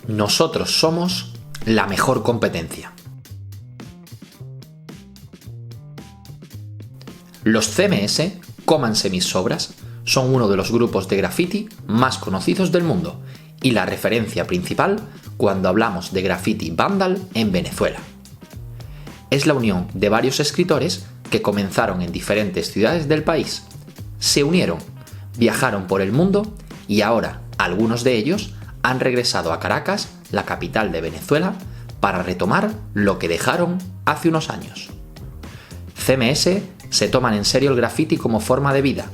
Nosotros somos la mejor competencia. Los CMS, cómanse mis sobras, son uno de los grupos de graffiti más conocidos del mundo y la referencia principal cuando hablamos de graffiti vandal en Venezuela. Es la unión de varios escritores que comenzaron en diferentes ciudades del país, se unieron, viajaron por el mundo y ahora algunos de ellos han regresado a Caracas, la capital de Venezuela, para retomar lo que dejaron hace unos años. CMS se toman en serio el graffiti como forma de vida.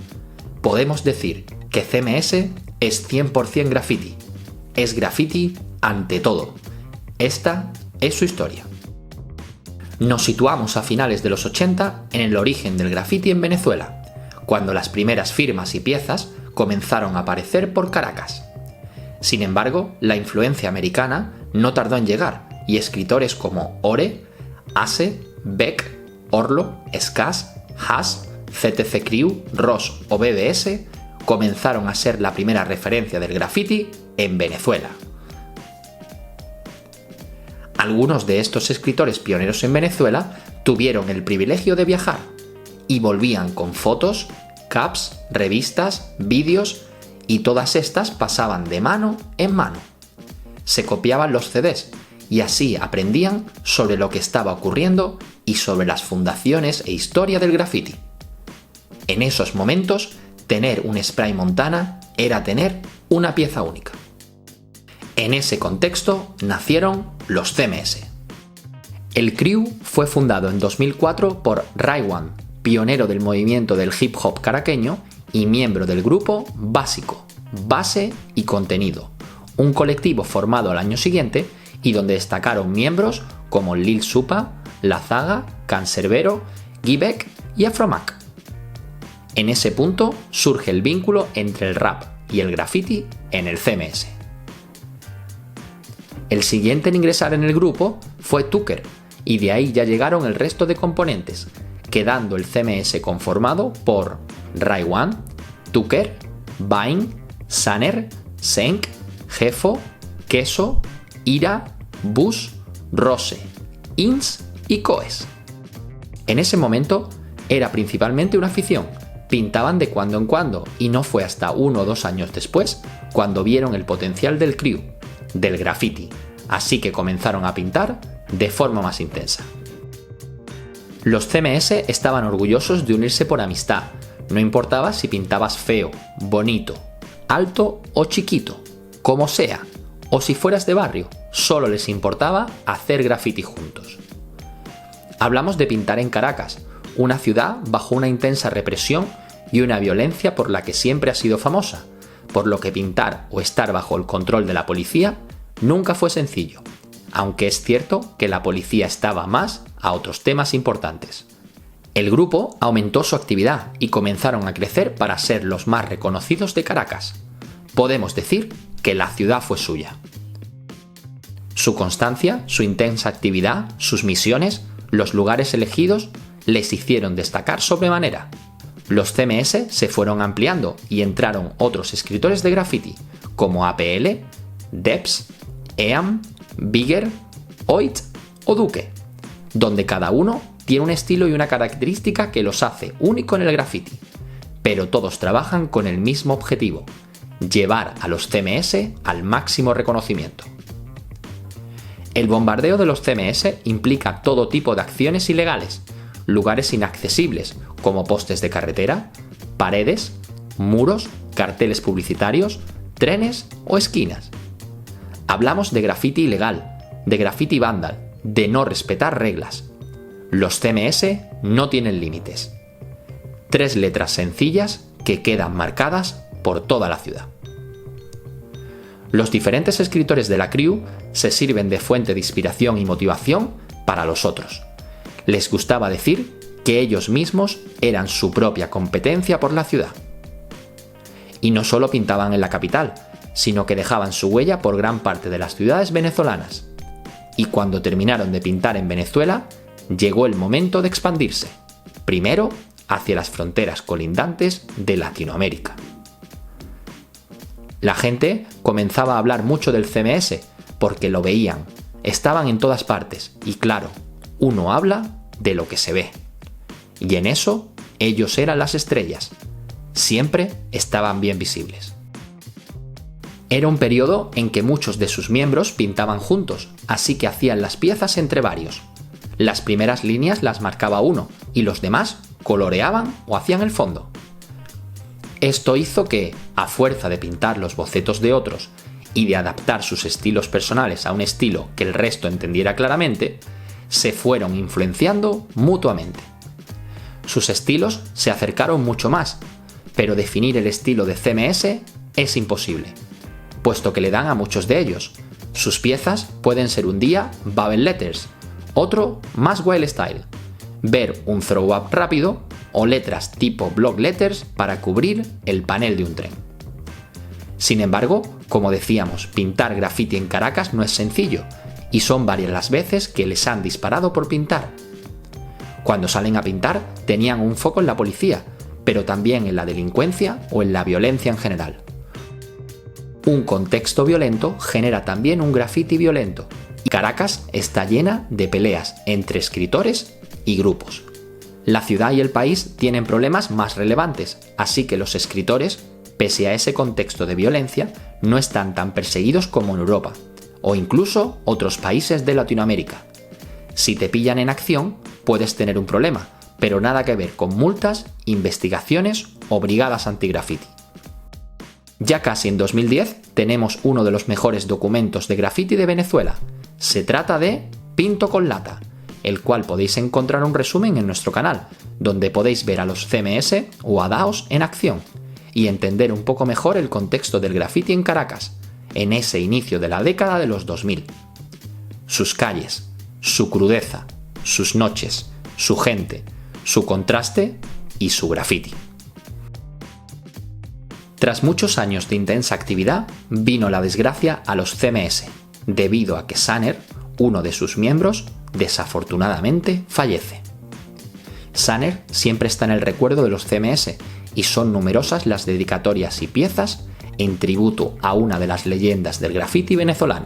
Podemos decir que CMS es 100% graffiti. Es graffiti ante todo. Esta es su historia. Nos situamos a finales de los 80 en el origen del graffiti en Venezuela, cuando las primeras firmas y piezas comenzaron a aparecer por Caracas. Sin embargo, la influencia americana no tardó en llegar y escritores como Ore, Ace, Beck, Orlo, Skas, Haas, CTC Crew, Ross o BBS comenzaron a ser la primera referencia del graffiti en Venezuela. Algunos de estos escritores pioneros en Venezuela tuvieron el privilegio de viajar y volvían con fotos, caps, revistas, vídeos y todas estas pasaban de mano en mano. Se copiaban los CDs y así aprendían sobre lo que estaba ocurriendo y sobre las fundaciones e historia del graffiti. En esos momentos, tener un spray Montana era tener una pieza única. En ese contexto nacieron los CMS. El crew fue fundado en 2004 por Raiwan, pionero del movimiento del hip hop caraqueño y miembro del grupo Básico, Base y Contenido, un colectivo formado al año siguiente y donde destacaron miembros como Lil Supa, La Zaga, Cancerbero, Gibek y Afromac. En ese punto surge el vínculo entre el rap y el graffiti en el CMS. El siguiente en ingresar en el grupo fue Tucker, y de ahí ya llegaron el resto de componentes, quedando el CMS conformado por Raiwan, Tucker, Vine, Saner, Senk, Jefo, Queso, Ira, Bus, Rose, Ins y Coes. En ese momento era principalmente una afición, pintaban de cuando en cuando y no fue hasta 1 o 2 años después cuando vieron el potencial del crew, del graffiti, así que comenzaron a pintar de forma más intensa. Los CMS estaban orgullosos de unirse por amistad, no importaba si pintabas feo, bonito, alto o chiquito, como sea, o si fueras de barrio, solo les importaba hacer graffiti juntos. Hablamos de pintar en Caracas, una ciudad bajo una intensa represión y una violencia por la que siempre ha sido famosa, por lo que pintar o estar bajo el control de la policía nunca fue sencillo, aunque es cierto que la policía estaba más a otros temas importantes. El grupo aumentó su actividad y comenzaron a crecer para ser los más reconocidos de Caracas. Podemos decir que la ciudad fue suya. Su constancia, su intensa actividad, sus misiones, los lugares elegidos les hicieron destacar sobremanera. Los CMS se fueron ampliando y entraron otros escritores de graffiti como APL, Debs, Eam, Bigger, Oit o Duque, donde cada uno tiene un estilo y una característica que los hace único en el graffiti, pero todos trabajan con el mismo objetivo: llevar a los CMS al máximo reconocimiento. El bombardeo de los CMS implica todo tipo de acciones ilegales, lugares inaccesibles como postes de carretera, paredes, muros, carteles publicitarios, trenes o esquinas. Hablamos de graffiti ilegal, de graffiti vandal, de no respetar reglas. Los CMS no tienen límites. 3 letras sencillas que quedan marcadas por toda la ciudad. Los diferentes escritores de la crew se sirven de fuente de inspiración y motivación para los otros. Les gustaba decir que ellos mismos eran su propia competencia por la ciudad. Y no solo pintaban en la capital, sino que dejaban su huella por gran parte de las ciudades venezolanas. Y cuando terminaron de pintar en Venezuela, llegó el momento de expandirse, primero hacia las fronteras colindantes de Latinoamérica. La gente comenzaba a hablar mucho del CMS, porque lo veían, estaban en todas partes y claro, uno habla de lo que se ve. Y en eso, ellos eran las estrellas. Siempre estaban bien visibles. Era un periodo en que muchos de sus miembros pintaban juntos, así que hacían las piezas entre varios. Las primeras líneas las marcaba uno y los demás coloreaban o hacían el fondo. Esto hizo que, a fuerza de pintar los bocetos de otros y de adaptar sus estilos personales a un estilo que el resto entendiera claramente, se fueron influenciando mutuamente. Sus estilos se acercaron mucho más, pero definir el estilo de CMS es imposible, puesto que le dan a muchos de ellos. Sus piezas pueden ser un día Bubble Letters, otro más Wild Style, ver un throw up rápido o letras tipo Block Letters para cubrir el panel de un tren. Sin embargo, como decíamos, pintar graffiti en Caracas no es sencillo, y son varias las veces que les han disparado por pintar. Cuando salen a pintar, tenían un foco en la policía, pero también en la delincuencia o en la violencia en general. Un contexto violento genera también un graffiti violento, y Caracas está llena de peleas entre escritores y grupos. La ciudad y el país tienen problemas más relevantes, así que los escritores, pese a ese contexto de violencia, no están tan perseguidos como en Europa, o incluso otros países de Latinoamérica. Si te pillan en acción, puedes tener un problema, pero nada que ver con multas, investigaciones o brigadas antigraffiti. Ya casi en 2010 tenemos uno de los mejores documentos de graffiti de Venezuela. Se trata de Pinto con Lata, el cual podéis encontrar un resumen en nuestro canal, donde podéis ver a los CMS o a DAOs en acción y entender un poco mejor el contexto del graffiti en Caracas, en ese inicio de la década de los 2000. Sus calles, su crudeza, sus noches, su gente, su contraste y su graffiti. Tras muchos años de intensa actividad, vino la desgracia a los CMS, debido a que Sanner, uno de sus miembros, desafortunadamente fallece. Sanner siempre está en el recuerdo de los CMS y son numerosas las dedicatorias y piezas en tributo a una de las leyendas del graffiti venezolano.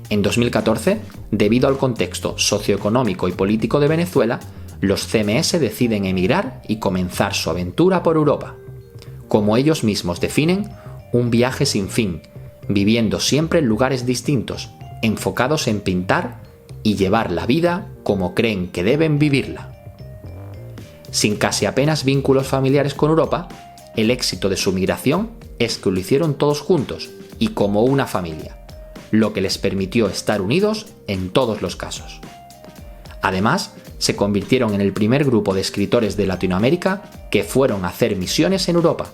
En 2014, debido al contexto socioeconómico y político de Venezuela, los CMS deciden emigrar y comenzar su aventura por Europa. Como ellos mismos definen, un viaje sin fin, viviendo siempre en lugares distintos, enfocados en pintar y llevar la vida como creen que deben vivirla. Sin casi apenas vínculos familiares con Europa, el éxito de su migración es que lo hicieron todos juntos y como una familia, lo que les permitió estar unidos en todos los casos. Además, se convirtieron en el primer grupo de escritores de Latinoamérica que fueron a hacer misiones en Europa,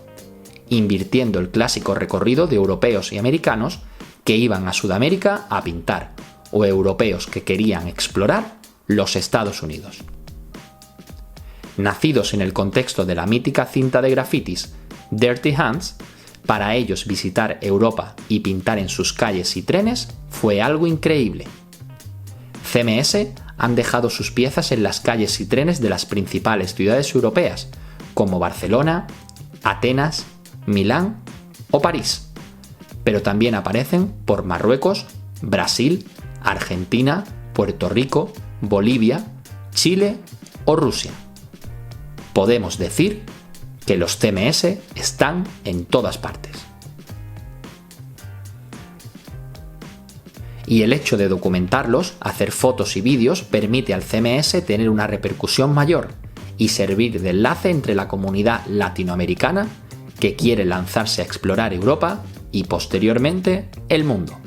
invirtiendo el clásico recorrido de europeos y americanos que iban a Sudamérica a pintar, o europeos que querían explorar los Estados Unidos. Nacidos en el contexto de la mítica cinta de grafitis Dirty Hands, para ellos visitar Europa y pintar en sus calles y trenes fue algo increíble. CMS han dejado sus piezas en las calles y trenes de las principales ciudades europeas, como Barcelona, Atenas, Milán o París, pero también aparecen por Marruecos, Brasil, Argentina, Puerto Rico, Bolivia, Chile o Rusia. Podemos decir que los CMS están en todas partes. Y el hecho de documentarlos, hacer fotos y vídeos, permite al CMS tener una repercusión mayor y servir de enlace entre la comunidad latinoamericana que quiere lanzarse a explorar Europa y posteriormente el mundo.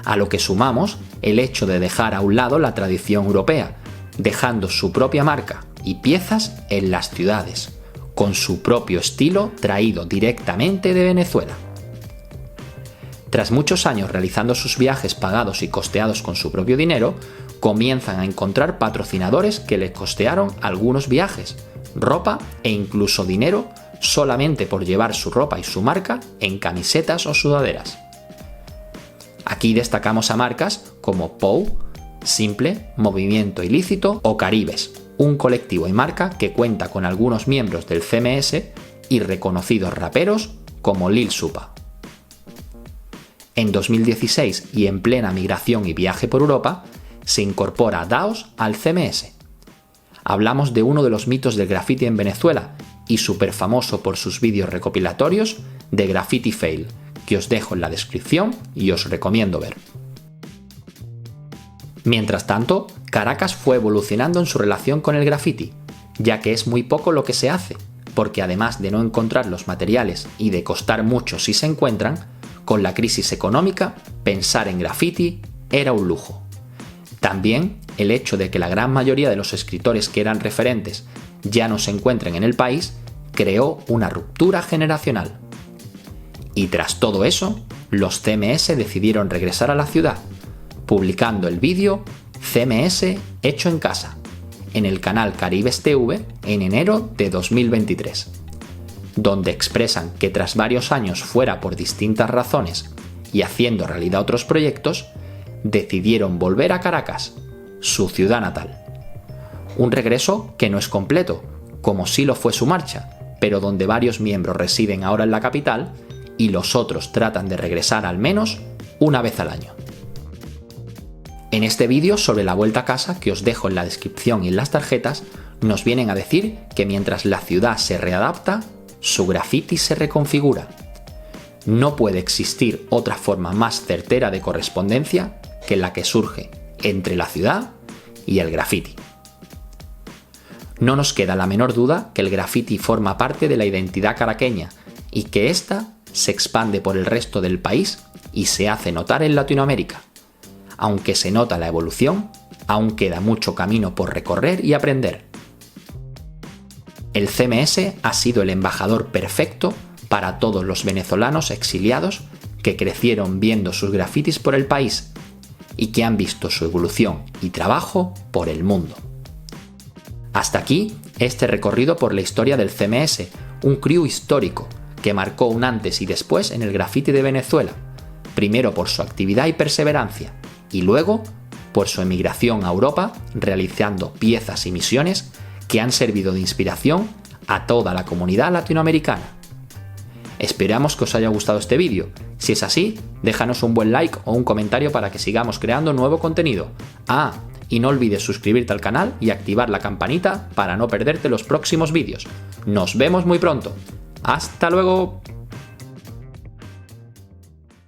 A lo que sumamos el hecho de dejar a un lado la tradición europea, dejando su propia marca y piezas en las ciudades, con su propio estilo traído directamente de Venezuela. Tras muchos años realizando sus viajes pagados y costeados con su propio dinero, comienzan a encontrar patrocinadores que les costearon algunos viajes, ropa e incluso dinero solamente por llevar su ropa y su marca en camisetas o sudaderas. Aquí destacamos a marcas como Pou, Simple, Movimiento Ilícito o Caribes, un colectivo y marca que cuenta con algunos miembros del CMS y reconocidos raperos como Lil Supa. En 2016 y en plena migración y viaje por Europa, se incorpora DAOS al CMS. Hablamos de uno de los mitos del graffiti en Venezuela y súper famoso por sus vídeos recopilatorios de Graffiti Fail, que os dejo en la descripción y os recomiendo ver. Mientras tanto, Caracas fue evolucionando en su relación con el graffiti, ya que es muy poco lo que se hace, porque además de no encontrar los materiales y de costar mucho si se encuentran, con la crisis económica, pensar en graffiti era un lujo. También el hecho de que la gran mayoría de los escritores que eran referentes ya no se encuentren en el país creó una ruptura generacional. Y tras todo eso, los CMS decidieron regresar a la ciudad, publicando el vídeo CMS Hecho en Casa, en el canal Caribes TV en enero de 2023, donde expresan que tras varios años fuera por distintas razones y haciendo realidad otros proyectos, decidieron volver a Caracas, su ciudad natal. Un regreso que no es completo, como sí lo fue su marcha, pero donde varios miembros residen ahora en la capital y los otros tratan de regresar al menos una vez al año. En este vídeo sobre la vuelta a casa, que os dejo en la descripción y en las tarjetas, nos vienen a decir que mientras la ciudad se readapta, su graffiti se reconfigura. No puede existir otra forma más certera de correspondencia que la que surge entre la ciudad y el graffiti. No nos queda la menor duda que el graffiti forma parte de la identidad caraqueña y que ésta se expande por el resto del país y se hace notar en Latinoamérica. Aunque se nota la evolución, aún queda mucho camino por recorrer y aprender. El CMS ha sido el embajador perfecto para todos los venezolanos exiliados que crecieron viendo sus grafitis por el país y que han visto su evolución y trabajo por el mundo. Hasta aquí este recorrido por la historia del CMS, un crew histórico que marcó un antes y después en el graffiti de Venezuela, primero por su actividad y perseverancia, y luego por su emigración a Europa realizando piezas y misiones que han servido de inspiración a toda la comunidad latinoamericana. Esperamos que os haya gustado este vídeo. Si es así, déjanos un buen like o un comentario para que sigamos creando nuevo contenido. Y no olvides suscribirte al canal y activar la campanita para no perderte los próximos vídeos. Nos vemos muy pronto. ¡Hasta luego!